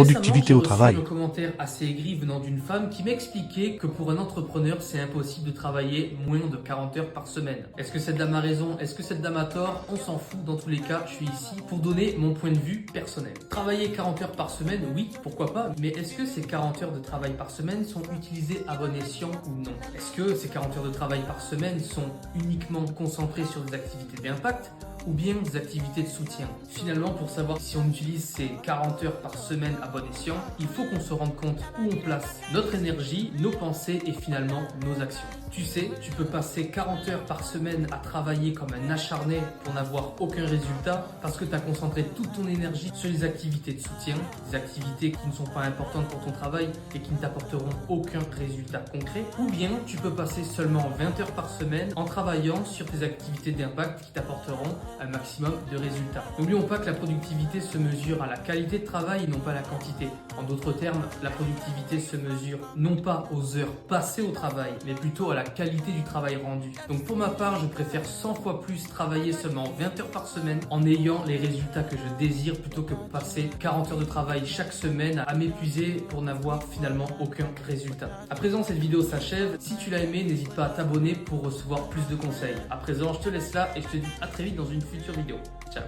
productivité au travail. Récemment, j'ai reçu un commentaire assez aigri venant d'une femme qui m'expliquait que pour un entrepreneur, c'est impossible de travailler moins de 40 heures par semaine. Est-ce que cette dame a raison? Est-ce que cette dame a tort? On s'en fout. Dans tous les cas, je suis ici pour donner mon point de vue personnel. Travailler 40 heures par semaine, oui, pourquoi pas, mais est-ce que ces 40 heures de travail par semaine sont utilisées à bon escient ou non? Est-ce que ces 40 heures de travail par semaine sont uniquement concentrées sur des activités d'impact ou bien des activités de soutien? Finalement, pour savoir si on utilise ces 40 heures par semaine à bon escient, il faut qu'on se rende compte où on place notre énergie, nos pensées et finalement nos actions. Tu sais, tu peux passer 40 heures par semaine à travailler comme un acharné pour n'avoir aucun résultat parce que tu as concentré toute ton énergie sur les activités de soutien, des activités qui ne sont pas importantes pour ton travail et qui ne t'apporteront aucun résultat concret. Ou bien tu peux passer seulement 20 heures par semaine en travaillant sur tes activités d'impact qui t'apporteront un maximum de résultats. N'oublions pas que la productivité se mesure à la qualité de travail et non pas à la quantité. En d'autres termes, la productivité se mesure non pas aux heures passées au travail, mais plutôt à la qualité du travail rendu. Donc pour ma part, je préfère 100 fois plus travailler seulement 20 heures par semaine en ayant les résultats que je désire plutôt que passer 40 heures de travail chaque semaine à m'épuiser pour n'avoir finalement aucun résultat. À présent, cette vidéo s'achève. Si tu l'as aimé, n'hésite pas à t'abonner pour recevoir plus de conseils. À présent, je te laisse là et je te dis à très vite dans une future vidéo. Ciao.